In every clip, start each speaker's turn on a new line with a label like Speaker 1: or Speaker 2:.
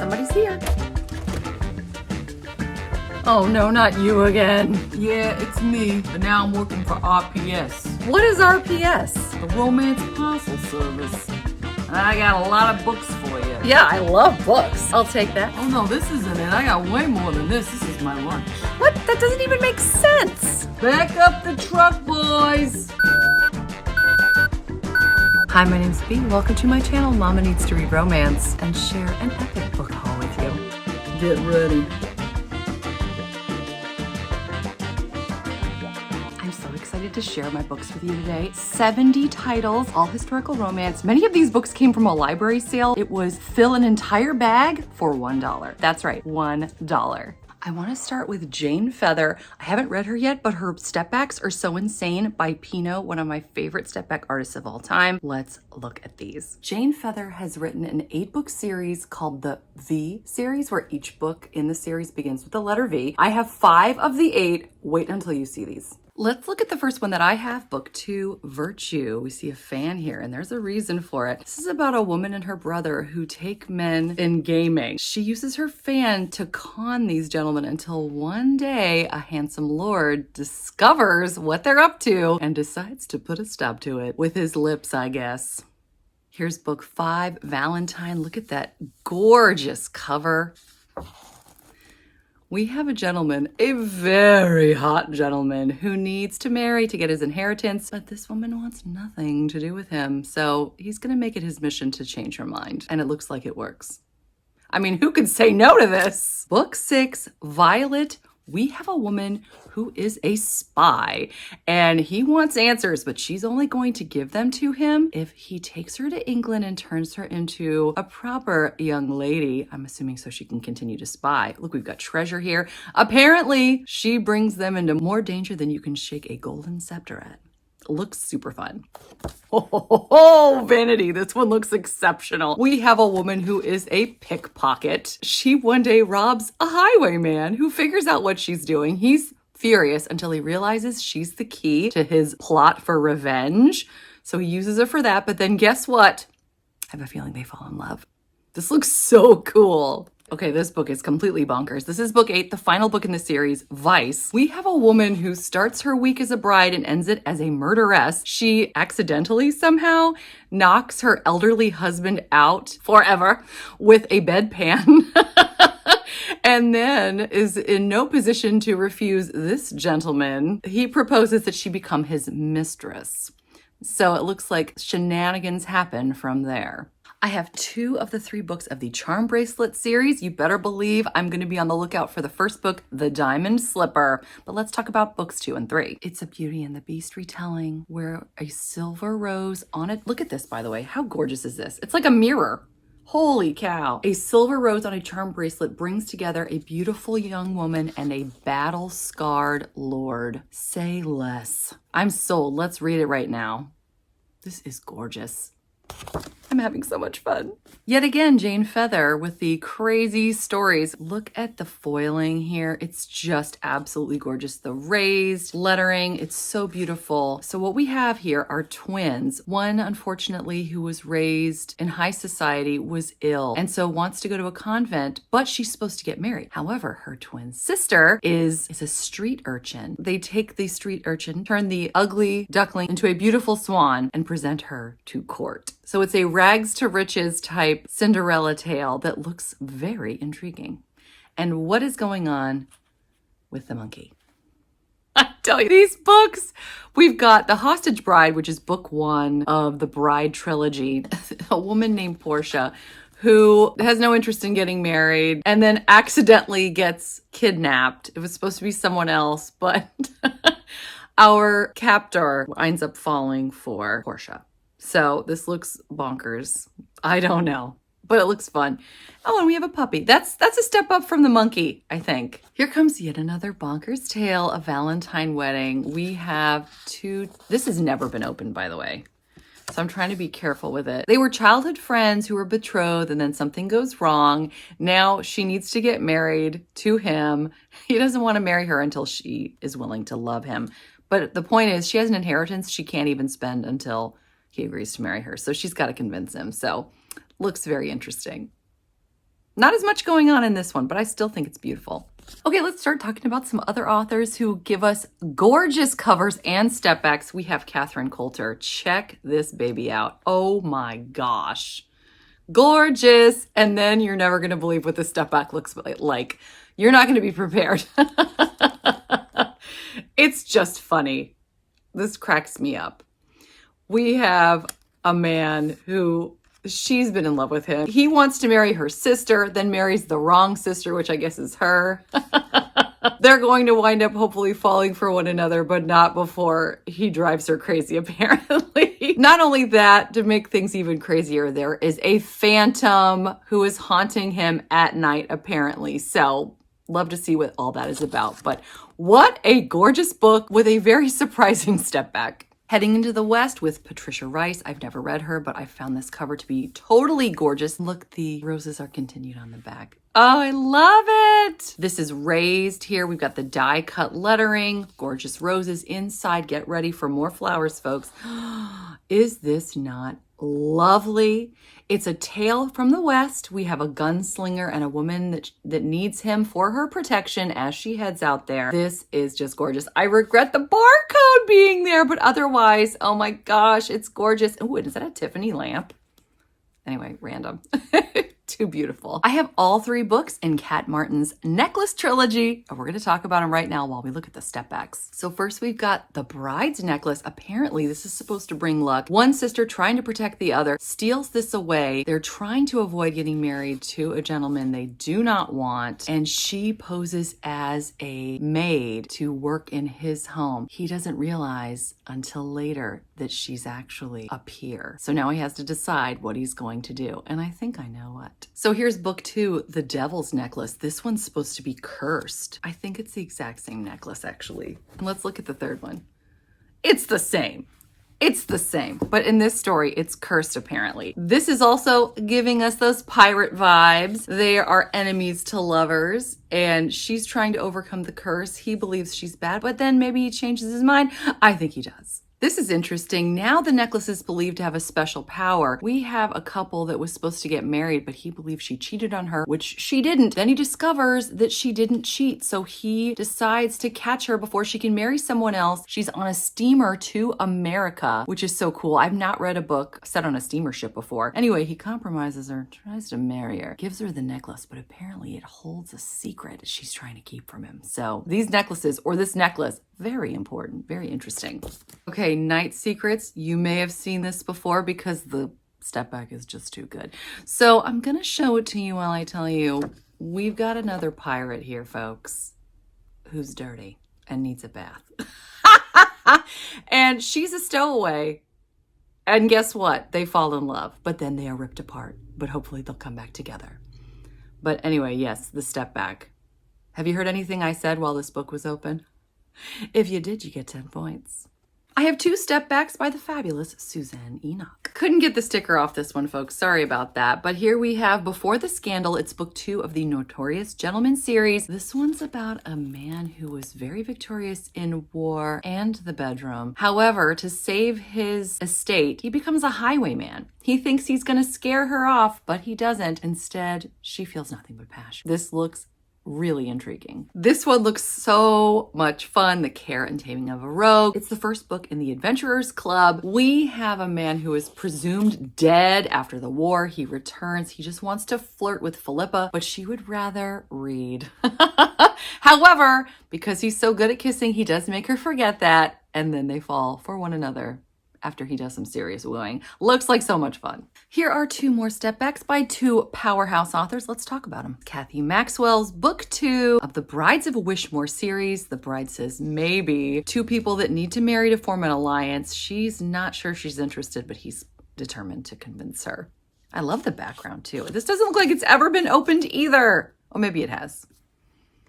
Speaker 1: Somebody's here. Oh no, not you again.
Speaker 2: Yeah, it's me, but now I'm working for RPS,
Speaker 1: What is RPS?
Speaker 2: the Romance Parcel Service. And I got a lot of books for you.
Speaker 1: Yeah, I love books. I'll take that.
Speaker 2: Oh no, this isn't it. I got way more than this. This is my lunch.
Speaker 1: What? That doesn't even make sense.
Speaker 2: Back up the truck, boys.
Speaker 1: Hi, my name's Bea. Welcome to my channel, Mama Needs to Read Romance, and share an epic book haul with you.
Speaker 2: Get ready.
Speaker 1: I'm so excited to share my books with you today. 70 titles, all historical romance. Many of these books came from a library sale. It was fill an entire bag for $1. That's right, $1. I want to start with Jane Feather. I haven't read her yet, but her stepbacks are so insane by Pino, one of my favorite stepback artists of all time. Let's look at these. Jane Feather has written an 8-book series called the V series, where each book in the series begins with the letter V. I have 5 of the 8. Wait until you see these. Let's look at the first one that I have, book 2, Virtue. We see a fan here, and there's a reason for it. This is about a woman and her brother who take men in gaming. She uses her fan to con these gentlemen until one day a handsome lord discovers what they're up to and decides to put a stop to it with his lips, I guess. Here's book 5, Valentine. Look at that gorgeous cover. We have a gentleman, a very hot gentleman, who needs to marry to get his inheritance, but this woman wants nothing to do with him, so he's gonna make it his mission to change her mind, and it looks like it works. I mean, who could say no to this? Book 6, Violet. We have a woman who is a spy, and he wants answers, but she's only going to give them to him if he takes her to England and turns her into a proper young lady. I'm assuming so she can continue to spy. Look, we've got treasure here. Apparently, she brings them into more danger than you can shake a golden scepter at. Looks super fun. Oh, vanity. This one looks exceptional. We have a woman who is a pickpocket. She one day robs a highwayman who figures out what she's doing. He's furious until he realizes she's the key to his plot for revenge. So he uses her for that. But then guess what? I have a feeling they fall in love. This looks so cool. Okay, this book is completely bonkers. This is book 8, the final book in the series, Vice. We have a woman who starts her week as a bride and ends it as a murderess. She accidentally somehow knocks her elderly husband out forever with a bedpan. And then is in no position to refuse this gentleman. He proposes that she become his mistress. So it looks like shenanigans happen from there. I have 2 of the 3 books of the Charm Bracelet series. You better believe I'm going to be on the lookout for the first book, The Diamond Slipper. But let's talk about books 2 and 3. It's a Beauty and the Beast retelling where a silver rose on it. Look at this, by the way. How gorgeous is this? It's like a mirror. Holy cow. A silver rose on a charm bracelet brings together a beautiful young woman and a battle-scarred lord. Say less. I'm sold. Let's read it right now. This is gorgeous. I'm having so much fun. Yet again, Jane Feather with the crazy stories. Look at the foiling here. It's just absolutely gorgeous. The raised lettering, it's so beautiful. So what we have here are twins. One, unfortunately, who was raised in high society was ill and so wants to go to a convent, but she's supposed to get married. However, her twin sister is a street urchin. They take the street urchin, turn the ugly duckling into a beautiful swan, and present her to court. So it's a rags to riches type Cinderella tale that looks very intriguing. And what is going on with the monkey? I tell you, these books, we've got The Hostage Bride, which is book 1 of the Bride trilogy. A woman named Portia who has no interest in getting married and then accidentally gets kidnapped. It was supposed to be someone else, but our captor ends up falling for Portia. So this looks bonkers. I don't know, but it looks fun. Oh, and we have a puppy. That's a step up from the monkey, I think. Here comes yet another bonkers tale, A Valentine Wedding. We have 2. This has never been opened, by the way. So I'm trying to be careful with it. They were childhood friends who were betrothed and then something goes wrong. Now she needs to get married to him. He doesn't want to marry her until she is willing to love him. But the point is she has an inheritance she can't even spend until he agrees to marry her. So she's got to convince him. So looks very interesting. Not as much going on in this one, but I still think it's beautiful. Okay, let's start talking about some other authors who give us gorgeous covers and stepbacks. We have Catherine Coulter. Check this baby out. Oh my gosh. Gorgeous. And then you're never going to believe what the stepback looks like. You're not going to be prepared. It's just funny. This cracks me up. We have a man who she's been in love with him. He wants to marry her sister, then marries the wrong sister, which I guess is her. They're going to wind up hopefully falling for one another, but not before he drives her crazy, apparently. Not only that, to make things even crazier, there is a phantom who is haunting him at night, apparently. So, love to see what all that is about. But what a gorgeous book with a very surprising step back. Heading into the West with Patricia Rice. I've never read her, but I found this cover to be totally gorgeous. Look, the roses are continued on the back. Oh, I love it. This is raised here. We've got the die cut lettering, gorgeous roses inside. Get ready for more flowers, folks. Is this not lovely? It's a tale from the West. We have a gunslinger and a woman that needs him for her protection as she heads out there. This is just gorgeous. I regret the barcode being there, but otherwise, oh my gosh, it's gorgeous. Oh, and is that a Tiffany lamp? Anyway, random. Too beautiful. I have all 3 books in Kat Martin's Necklace Trilogy, and we're going to talk about them right now while we look at the stepbacks. So first we've got the bride's necklace. Apparently this is supposed to bring luck. One sister trying to protect the other steals this away. They're trying to avoid getting married to a gentleman they do not want, and she poses as a maid to work in his home. He doesn't realize until later that she's actually a peer. So now he has to decide what he's going to do, and I think I know what. So here's book 2, The Devil's Necklace. This one's supposed to be cursed. I think it's the exact same necklace, actually. And let's look at the third one. It's the same. It's the same. But in this story, it's cursed, apparently. This is also giving us those pirate vibes. They are enemies to lovers, and she's trying to overcome the curse. He believes she's bad, but then maybe he changes his mind. I think he does. This is interesting. Now the necklace is believed to have a special power. We have a couple that was supposed to get married, but he believes she cheated on her, which she didn't. Then he discovers that she didn't cheat, so he decides to catch her before she can marry someone else. She's on a steamer to America, which is so cool. I've not read a book set on a steamer ship before. Anyway, he compromises her, tries to marry her, gives her the necklace, but apparently it holds a secret she's trying to keep from him. So these necklaces, or this necklace, very important, very interesting. Okay, Night Secrets. You may have seen this before because the step back is just too good. So I'm going to show it to you while I tell you, we've got another pirate here, folks, who's dirty and needs a bath. And she's a stowaway. And guess what? They fall in love, but then they are ripped apart. But hopefully they'll come back together. But anyway, yes, the step back. Have you heard anything I said while this book was open? If you did, you get 10 points. I have 2 step backs by the fabulous Suzanne Enoch. Couldn't get the sticker off this one, folks. Sorry about that. But here we have Before the Scandal. It's book 2 of the Notorious Gentleman series. This one's about a man who was very victorious in war and the bedroom. However, to save his estate, he becomes a highwayman. He thinks he's going to scare her off, but he doesn't. Instead, she feels nothing but passion. This looks really intriguing. This one looks so much fun. The Care and Taming of a Rogue. It's the first book in the Adventurers Club. We have a man who is presumed dead after the war. He returns. He just wants to flirt with Philippa, but she would rather read. However, because he's so good at kissing, he does make her forget that, and then they fall for one another after he does some serious wooing. Looks like so much fun. Here are 2 more step backs by 2 powerhouse authors. Let's talk about them. Kathy Maxwell's book 2 of the Brides of Wishmore series. The bride says maybe. 2 people that need to marry to form an alliance. She's not sure she's interested, but he's determined to convince her. I love the background too. This doesn't look like it's ever been opened either. Oh, maybe it has.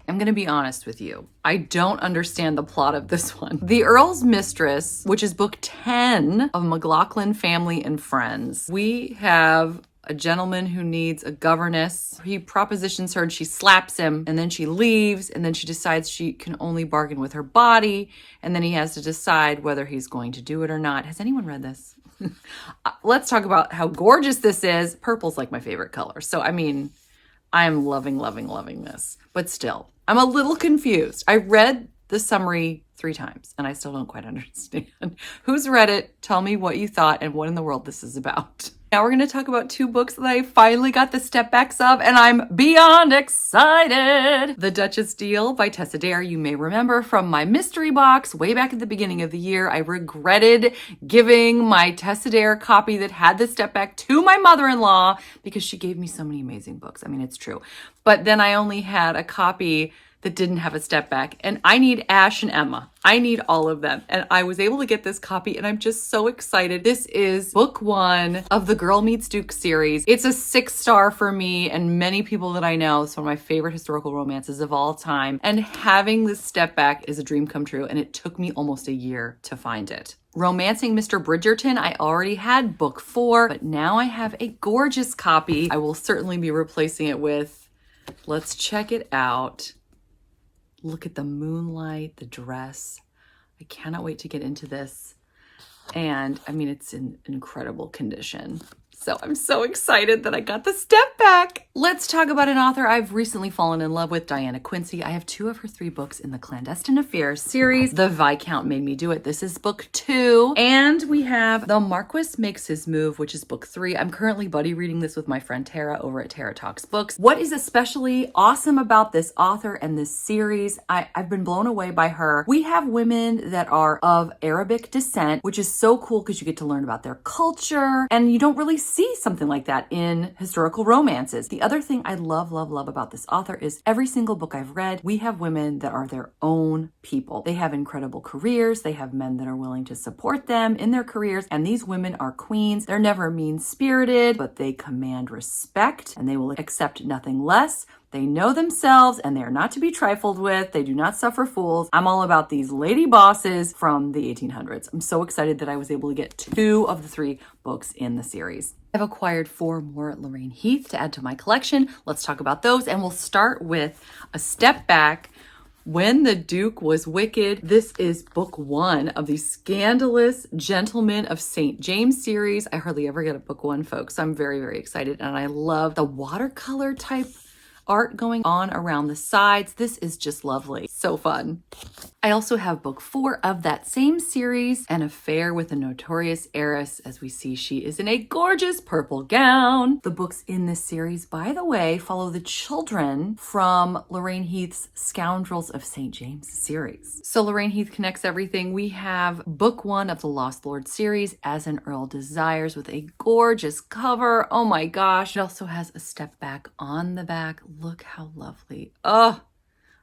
Speaker 1: I'm going to be honest with you. I don't understand the plot of this one. The Earl's Mistress, which is book 10 of McLaughlin Family and Friends. We have a gentleman who needs a governess. He propositions her and she slaps him, and then she leaves, and then she decides she can only bargain with her body, and then he has to decide whether he's going to do it or not. Has anyone read this? Let's talk about how gorgeous this is. Purple's like my favorite color. So, I mean, I am loving, loving, loving this. But still, I'm a little confused. I read the summary 3 times and I still don't quite understand. Who's read it? Tell me what you thought and what in the world this is about. Now we're going to talk about 2 books that I finally got the step backs of, and I'm beyond excited. The Duchess Deal by Tessa Dare. You may remember from my mystery box way back at the beginning of the year, I regretted giving my Tessa Dare copy that had the step back to my mother-in-law because she gave me so many amazing books. I mean, it's true. But then I only had a copy that didn't have a step back, and I need Ash and Emma. I need all of them. And I was able to get this copy and I'm just so excited. This is book 1 of the Girl Meets Duke series. It's a 6-star for me and many people that I know. It's one of my favorite historical romances of all time. And having this step back is a dream come true, and it took me almost a year to find it. Romancing Mr. Bridgerton, I already had book 4, but now I have a gorgeous copy. I will certainly be replacing it with, let's check it out. Look at the moonlight, the dress. I cannot wait to get into this. And I mean, it's in incredible condition. So I'm so excited that I got the step back. Let's talk about an author I've recently fallen in love with, Diana Quincy. I have 2 of her 3 books in the Clandestine Affairs series. The Viscount Made Me Do It. This is book 2. And we have The Marquis Makes His Move, which is book 3. I'm currently buddy reading this with my friend Tara over at Tara Talks Books. What is especially awesome about this author and this series, I've been blown away by her. We have women that are of Arabic descent, which is so cool because you get to learn about their culture, and you don't really see something like that in historical romances. The other thing I love, love, love about this author is every single book I've read, we have women that are their own people. They have incredible careers. They have men that are willing to support them in their careers. And these women are queens. They're never mean-spirited, but they command respect and they will accept nothing less. They know themselves and they are not to be trifled with. They do not suffer fools. I'm all about these lady bosses from the 1800s. I'm so excited that I was able to get 2 of the 3 books in the series. I've acquired 4 more Lorraine Heath to add to my collection. Let's talk about those, and we'll start with A Step Back, When the Duke Was Wicked. This is book 1 of the Scandalous Gentlemen of St. James series. I hardly ever get a book 1, folks, so I'm very, very excited, and I love the watercolor type art going on around the sides. This is just lovely. So fun. I also have book 4 of that same series, An Affair with a Notorious Heiress. As we see, she is in a gorgeous purple gown. The books in this series, by the way, follow the children from Lorraine Heath's Scoundrels of St. James series. So Lorraine Heath connects everything. We have book 1 of the Lost Lord series, As an Earl Desires, with a gorgeous cover. Oh my gosh. It also has a step back on the back. Look how lovely. Oh,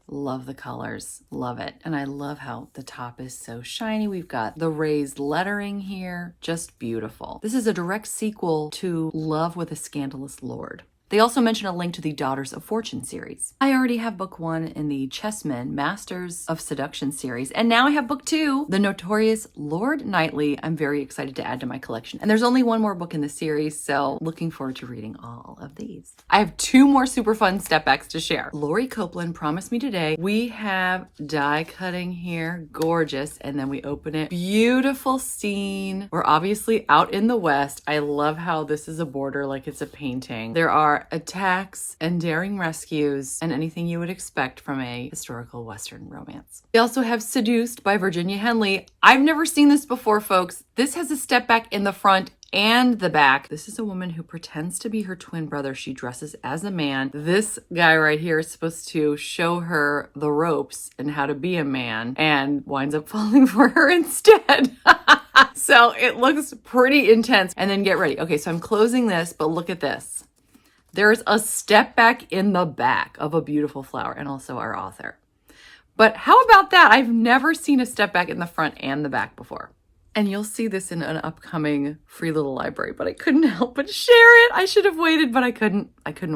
Speaker 1: love the colors. Love it. And I love how the top is so shiny. We've got the raised lettering here. Just beautiful. This is a direct sequel to Love with a Scandalous Lord. They also mention a link to the Daughters of Fortune series. I already have book 1 in the Chessmen Masters of Seduction series, and now I have book 2, The Notorious Lord Knightley. I'm very excited to add to my collection. And there's only 1 more book in the series, so looking forward to reading all of these. I have 2 more super fun step backs to share. Lori Copeland promised me today. We have die cutting here, gorgeous, and then we open it. Beautiful scene. We're obviously out in the West. I love how this is a border like it's a painting. There are attacks and daring rescues and anything you would expect from a historical Western romance. We also have Seduced by Virginia Henley. I've never seen this before, folks. This has a step back in the front and the back. This is a woman who pretends to be her twin brother. She dresses as a man. This guy right here is supposed to show her the ropes and how to be a man, and winds up falling for her instead. So it looks pretty intense. And then get ready. Okay, so I'm closing this, but look at this. There's a step back in the back of a beautiful flower, and also our author. But how about that? I've never seen a step back in the front and the back before. And you'll see this in an upcoming free little library, but I couldn't help but share it. I should have waited, but I couldn't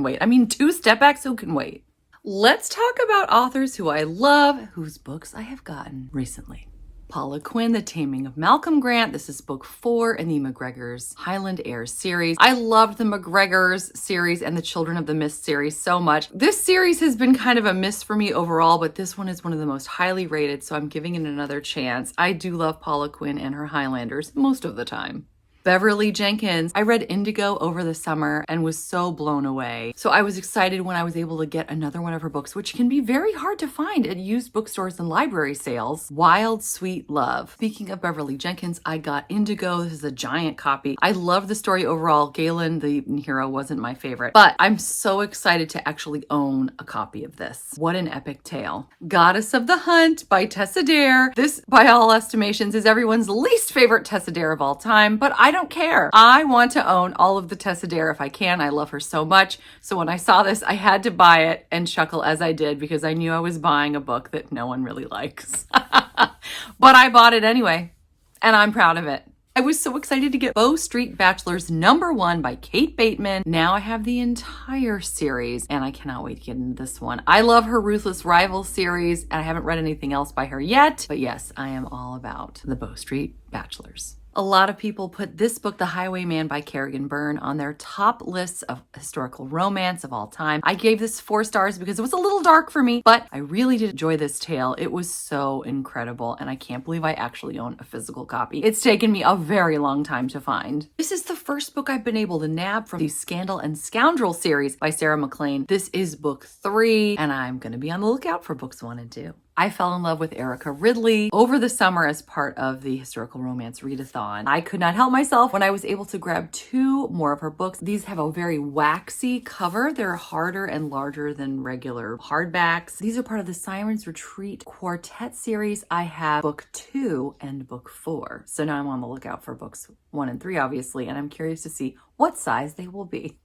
Speaker 1: wait. I mean, 2 step backs, who can wait? Let's talk about authors who I love, whose books I have gotten recently. Paula Quinn, The Taming of Malcolm Grant. This is book 4 in the McGregor's Highland Heirs series. I loved the McGregor's series and the Children of the Mist series so much. This series has been kind of a miss for me overall, but this one is one of the most highly rated, so I'm giving it another chance. I do love Paula Quinn and her Highlanders most of the time. Beverly Jenkins. I read Indigo over the summer and was so blown away. So I was excited when I was able to get another one of her books, which can be very hard to find at used bookstores and library sales. Wild Sweet Love. Speaking of Beverly Jenkins, I got Indigo. This is a giant copy. I love the story overall. Galen, the hero, wasn't my favorite, but I'm so excited to actually own a copy of this. What an epic tale. Goddess of the Hunt by Tessa Dare. This, by all estimations, is everyone's least favorite Tessa Dare of all time, but I don't care. I want to own all of the Tessa Dare if I can. I love her so much. So when I saw this, I had to buy it and chuckle as I did because I knew I was buying a book that no one really likes. But I bought it anyway, and I'm proud of it. I was so excited to get Bow Street Bachelors #1 by Kate Bateman. Now I have the entire series, and I cannot wait to get into this one. I love her Ruthless Rival series, and I haven't read anything else by her yet. But yes, I am all about the Bow Street Bachelors. A lot of people put this book, The Highwayman by Kerrigan Byrne, on their top lists of historical romance of all time. I gave this 4 stars because it was a little dark for me, but I really did enjoy this tale. It was so incredible, and I can't believe I actually own a physical copy. It's taken me a very long time to find. This is the first book I've been able to nab from the Scandal and Scoundrel series by Sarah MacLean. This is book 3, and I'm going to be on the lookout for books 1 and 2. I fell in love with Erica Ridley over the summer as part of the historical romance readathon. I could not help myself when I was able to grab 2 more of her books. These have a very waxy cover. They're harder and larger than regular hardbacks. These are part of the Sirens Retreat Quartet series. I have book 2 and book 4. So now I'm on the lookout for books 1 and 3, obviously, and I'm curious to see what size they will be.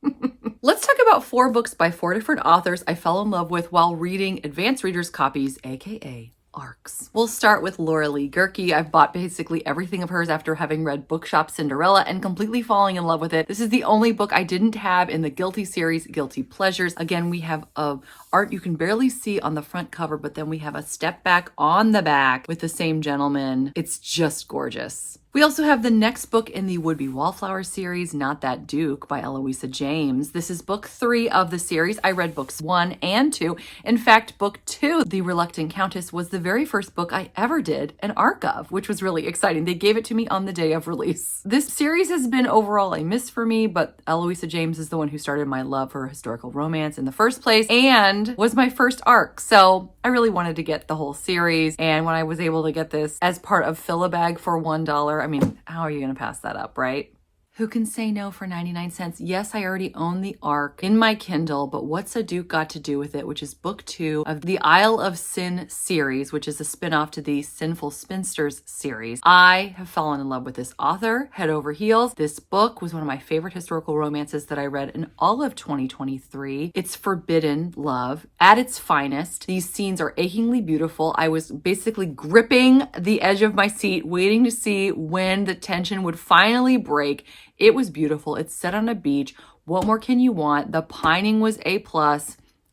Speaker 1: Let's talk about 4 books by 4 different authors I fell in love with while reading advanced readers copies, aka ARCs. We'll start with Laura Lee Gerke. I've bought basically everything of hers after having read Bookshop Cinderella and completely falling in love with it. This is the only book I didn't have in the Guilty series, Guilty Pleasures. Again, we have art you can barely see on the front cover, but then we have a step back on the back with the same gentleman. It's just gorgeous. We also have the next book in the Would Be Wallflower series, Not That Duke by Eloisa James. This is book 3 of the series. I read books 1 and 2. In fact, book 2, The Reluctant Countess, was the very first book I ever did an ARC of, which was really exciting. They gave it to me on the day of release. This series has been overall a miss for me, but Eloisa James is the one who started my love for historical romance in the first place and was my first ARC. So I really wanted to get the whole series. And when I was able to get this as part of Fill-A-Bag for $1, I mean, how are you going to pass that up, right? Who can say no for 99 cents? Yes, I already own the ARC in my Kindle, but what's a Duke got to do with it, which is book 2 of the Isle of Sin series, which is a spinoff to the Sinful Spinsters series. I have fallen in love with this author head over heels. This book was one of my favorite historical romances that I read in all of 2023. It's forbidden love at its finest. These scenes are achingly beautiful. I was basically gripping the edge of my seat, waiting to see when the tension would finally break. It was beautiful. It's set on a beach. What more can you want? The pining was A+.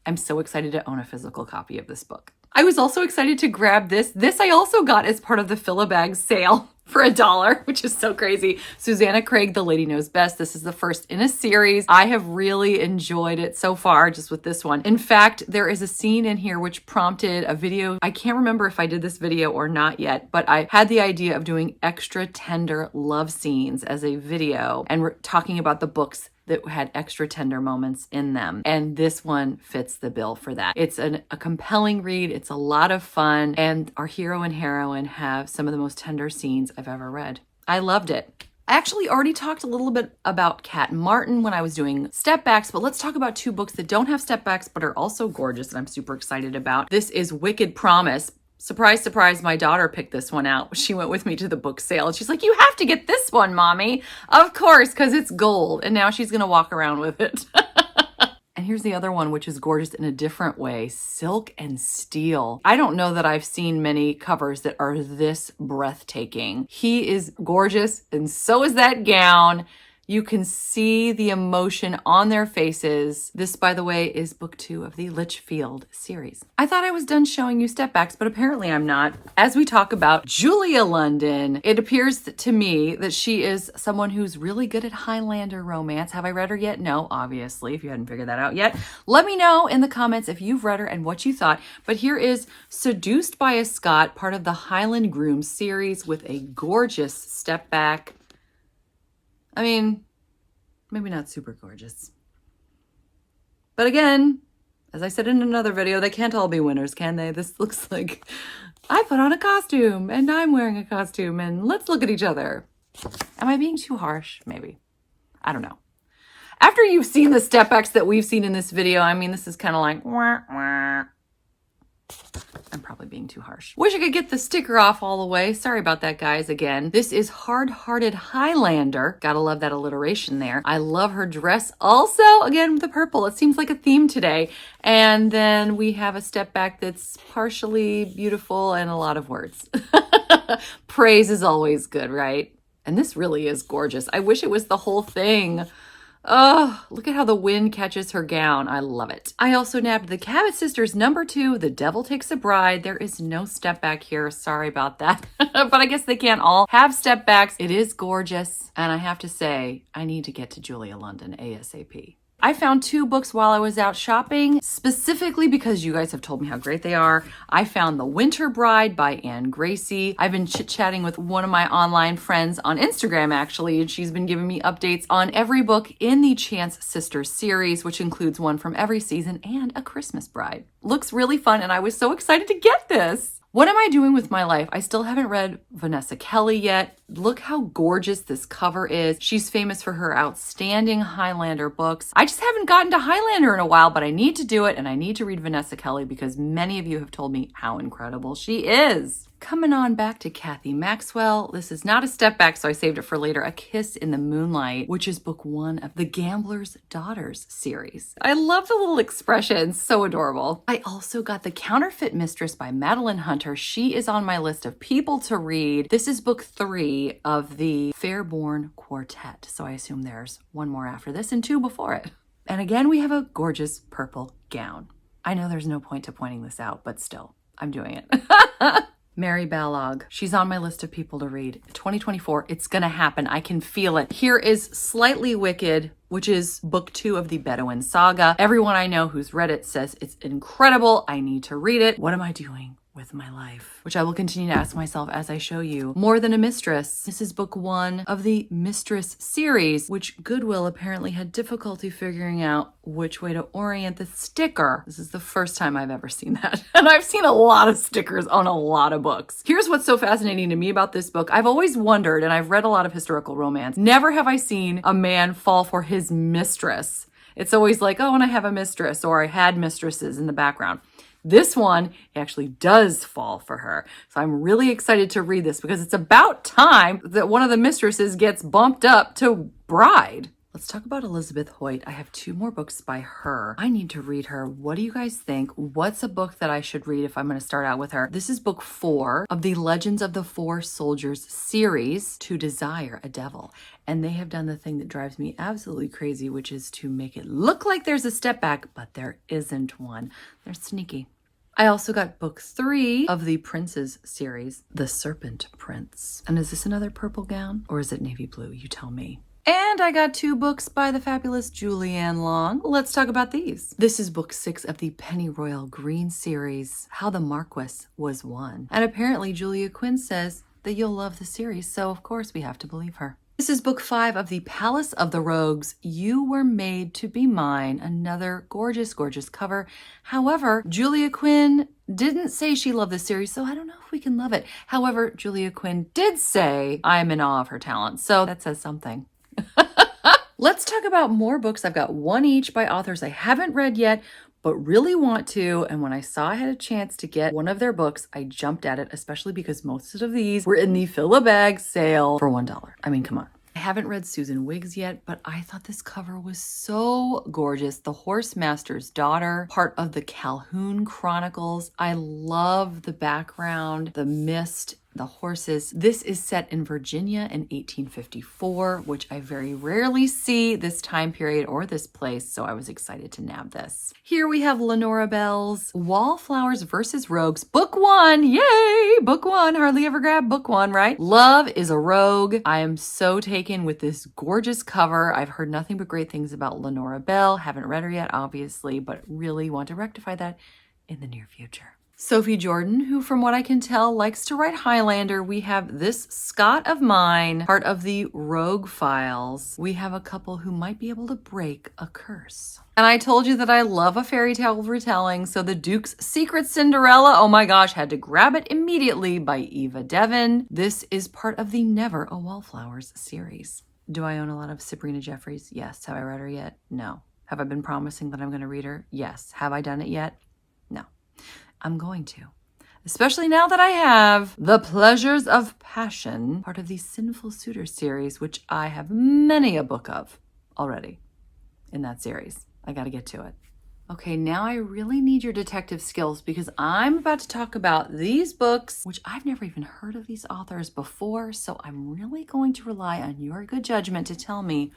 Speaker 1: I'm so excited to own a physical copy of this book. I was also excited to grab this. This I also got as part of the Fill-A-Bag sale for $1, which is so crazy. Susanna Craig, The Lady Knows Best. This is the first in a series. I have really enjoyed it so far, just with this one. In fact, there is a scene in here which prompted a video. I can't remember if I did this video or not yet, but I had the idea of doing extra tender love scenes as a video and we're talking about the books that had extra tender moments in them. And this one fits the bill for that. It's a compelling read. It's a lot of fun. And our hero and heroine have some of the most tender scenes I've ever read. I loved it. I actually already talked a little bit about Kat Martin when I was doing stepbacks, but let's talk about 2 books that don't have stepbacks but are also gorgeous and I'm super excited about. This is Wicked Promise. Surprise, surprise, my daughter picked this one out. She went with me to the book sale and she's like, you have to get this one, Mommy. Of course, because it's gold. And now she's going to walk around with it. And here's the other one, which is gorgeous in a different way, Silk and Steel. I don't know that I've seen many covers that are this breathtaking. He is gorgeous and so is that gown. You can see the emotion on their faces. This, by the way, is book 2 of the Litchfield series. I thought I was done showing you stepbacks, but apparently I'm not. As we talk about Julia London, it appears to me that she is someone who's really good at Highlander romance. Have I read her yet? No, obviously, if you hadn't figured that out yet. Let me know in the comments if you've read her and what you thought. But here is Seduced by a Scot, part of the Highland Grooms series with a gorgeous stepback. I mean, maybe not super gorgeous. But again, as I said in another video, they can't all be winners, can they? This looks like I put on a costume and I'm wearing a costume and let's look at each other. Am I being too harsh? Maybe. I don't know. After you've seen the step backs that we've seen in this video, I mean, this is kind of like, wah, wah. I'm probably being too harsh. Wish I could get the sticker off all the way. Sorry about that, guys, again. This is Hard-Hearted Highlander. Gotta love that alliteration there. I love her dress also, again, with the purple. It seems like a theme today. And then we have a step back that's partially beautiful and a lot of words. Praise is always good, right? And this really is gorgeous. I wish it was the whole thing. Oh, look at how the wind catches her gown. I love it. I also nabbed the Cabot Sisters #2, The Devil Takes a Bride. There is no step back here. Sorry about that. But I guess they can't all have step backs. It is gorgeous. And I have to say, I need to get to Julia London ASAP. I found 2 books while I was out shopping, specifically because you guys have told me how great they are. I found The Winter Bride by Anne Gracie. I've been chit-chatting with one of my online friends on Instagram, actually, and she's been giving me updates on every book in the Chance Sisters series, which includes one from every season and A Christmas Bride. Looks really fun, and I was so excited to get this. What am I doing with my life? I still haven't read Vanessa Kelly yet. Look how gorgeous this cover is. She's famous for her outstanding Highlander books. I just haven't gotten to Highlander in a while, but I need to do it, and I need to read Vanessa Kelly because many of you have told me how incredible she is. Coming on back to Kathy Maxwell. This is not a step back, so I saved it for later. A Kiss in the Moonlight, which is book 1 of the Gambler's Daughters series. I love the little expressions, so adorable. I also got The Counterfeit Mistress by Madeline Hunter. She is on my list of people to read. This is book 3 of the Fairborn Quartet, so I assume there's 1 more after this and 2 before it. And again, we have a gorgeous purple gown. I know there's no point to pointing this out, but still, I'm doing it. Mary Balog. She's on my list of people to read. 2024, it's gonna happen. I can feel it. Here is Slightly Wicked, which is book 2 of the Bedouin Saga. Everyone I know who's read it says it's incredible. I need to read it. What am I doing with my life? Which I will continue to ask myself as I show you. More Than a Mistress. This is book 1 of the Mistress series, which Goodwill apparently had difficulty figuring out which way to orient the sticker. This is the first time I've ever seen that. And I've seen a lot of stickers on a lot of books. Here's what's so fascinating to me about this book. I've always wondered, and I've read a lot of historical romance, never have I seen a man fall for his mistress. It's always like, oh, and I have a mistress, or I had mistresses in the background. This one, he actually does fall for her. So I'm really excited to read this because it's about time that one of the mistresses gets bumped up to bride. Let's talk about Elizabeth Hoyt. I have 2 more books by her. I need to read her. What do you guys think? What's a book that I should read if I'm going to start out with her? This is book 4 of the Legends of the Four Soldiers series, To Desire a Devil. And they have done the thing that drives me absolutely crazy, which is to make it look like there's a step back, but there isn't one. They're sneaky. I also got book 3 of the Princes series, The Serpent Prince. And is this another purple gown or is it navy blue? You tell me. And I got 2 books by the fabulous Julianne Long. Let's talk about these. This is book 6 of the Pennyroyal Green series, How the Marquess Was Won. And apparently Julia Quinn says that you'll love the series, so of course we have to believe her. This is book 5 of the Palace of the Rogues, You Were Made to Be Mine. Another gorgeous, gorgeous cover. However, Julia Quinn didn't say she loved this series, so I don't know if we can love it. However, Julia Quinn did say, I'm in awe of her talent, so that says something. Let's talk about more books. I've got 1 each by authors I haven't read yet, but really want to. And when I saw I had a chance to get one of their books, I jumped at it, especially because most of these were in the fill-a-bag sale for $1. I mean, come on. I haven't read Susan Wiggs yet, but I thought this cover was so gorgeous. The Horse Master's Daughter, part of the Calhoun Chronicles. I love the background, the mist, the horses. This is set in Virginia in 1854, which I very rarely see this time period or this place, so I was excited to nab this. Here we have Lenora Bell's Wallflowers versus Rogues, book 1. Yay! Book 1. Hardly ever grab book 1, right? Love is a Rogue. I am so taken with this gorgeous cover. I've heard nothing but great things about Lenora Bell. Haven't read her yet, obviously, but really want to rectify that in the near future. Sophie Jordan, who from what I can tell likes to write Highlander. We have This Scott of Mine, part of the Rogue Files. We have a couple who might be able to break a curse. And I told you that I love a fairy tale retelling, so The Duke's Secret Cinderella, oh my gosh, had to grab it immediately by Eva Devon. This is part of the Never a Wallflowers series. Do I own a lot of Sabrina Jeffries? Yes. Have I read her yet? No. Have I been promising that I'm going to read her? Yes. Have I done it yet? No. I'm going to. Especially now that I have The Pleasures of Passion, part of the Sinful Suitor series, which I have many a book of already in that series. I got to get to it. Okay, now I really need your detective skills because I'm about to talk about these books, which I've never even heard of these authors before, so I'm really going to rely on your good judgment to tell me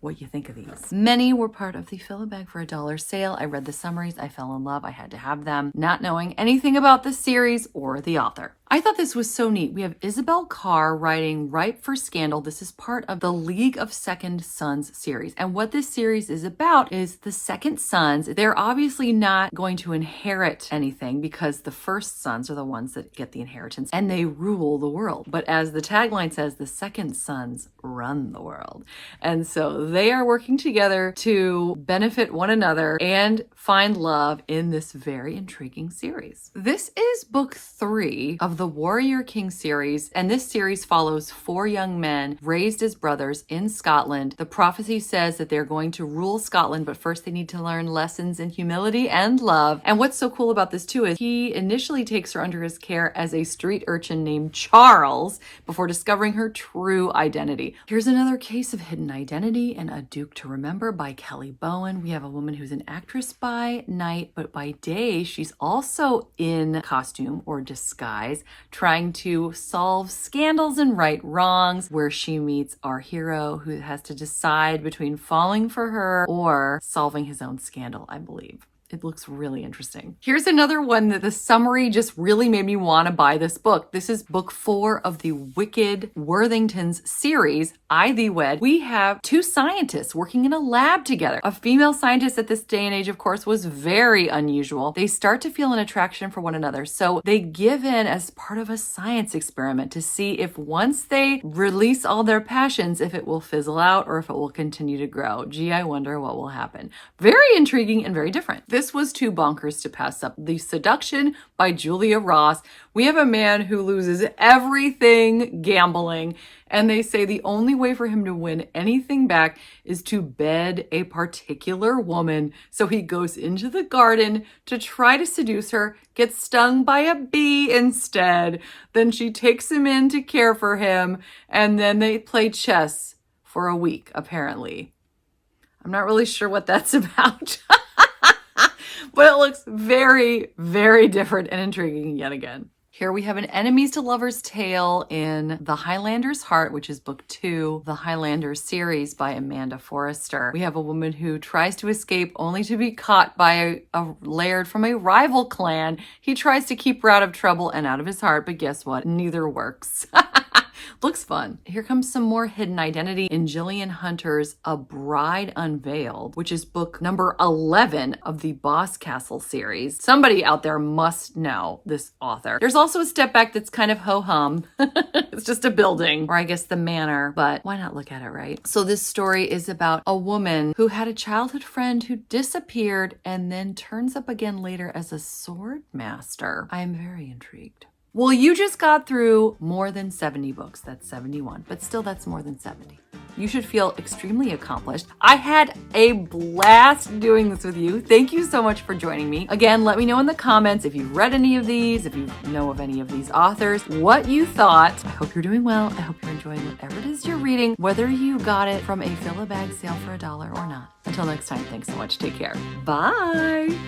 Speaker 1: what you think of these. Many were part of the Fill a Bag for $1 sale. I read the summaries, I fell in love, I had to have them, not knowing anything about the series or the author. I thought this was so neat. We have Isabel Carr writing Ripe for Scandal. This is part of the League of Second Sons series. And what this series is about is the second sons. They're obviously not going to inherit anything because the first sons are the ones that get the inheritance and they rule the world. But as the tagline says, the second sons run the world. And so they are working together to benefit one another and find love in this very intriguing series. This is book 3 of the Warrior King series, and this series follows 4 young men raised as brothers in Scotland. The prophecy says that they're going to rule Scotland, but first they need to learn lessons in humility and love. And what's so cool about this too is he initially takes her under his care as a street urchin named Charles before discovering her true identity. Here's another case of hidden identity in A Duke to Remember by Kelly Bowen. We have a woman who's an actress by night, but by day she's also in costume or disguise, trying to solve scandals and right wrongs, where she meets our hero who has to decide between falling for her or solving his own scandal, I believe. It looks really interesting. Here's another one that the summary just really made me want to buy this book. This is book 4 of the Wicked Worthingtons series, I Thee Wed. We have 2 scientists working in a lab together. A female scientist at this day and age, of course, was very unusual. They start to feel an attraction for one another. So they give in as part of a science experiment to see if once they release all their passions, if it will fizzle out or if it will continue to grow. Gee, I wonder what will happen. Very intriguing and very different. This was too bonkers to pass up. The Seduction by Julia Ross. We have a man who loses everything gambling, and they say the only way for him to win anything back is to bed a particular woman. So he goes into the garden to try to seduce her, gets stung by a bee instead. Then she takes him in to care for him, and then they play chess for a week, apparently. I'm not really sure what that's about. But it looks very, very different and intriguing yet again. Here we have an enemies to lovers tale in The Highlander's Heart, which is book 2, The Highlander series by Amanda Forrester. We have a woman who tries to escape only to be caught by a laird from a rival clan. He tries to keep her out of trouble and out of his heart, but guess what? Neither works. Looks fun. Here comes some more hidden identity in Gillian Hunter's A Bride Unveiled, which is book number 11 of the Boss Castle series. Somebody out there must know this author. There's also a step back that's kind of ho-hum. It's just a building, or I guess the manor, but why not look at it, right? So this story is about a woman who had a childhood friend who disappeared and then turns up again later as a sword master. I am very intrigued. Well, you just got through more than 70 books. That's 71, but still that's more than 70. You should feel extremely accomplished. I had a blast doing this with you. Thank you so much for joining me. Again, let me know in the comments if you've read any of these, if you know of any of these authors, what you thought. I hope you're doing well. I hope you're enjoying whatever it is you're reading, whether you got it from a Fill a Bag sale for $1 or not. Until next time, thanks so much. Take care. Bye.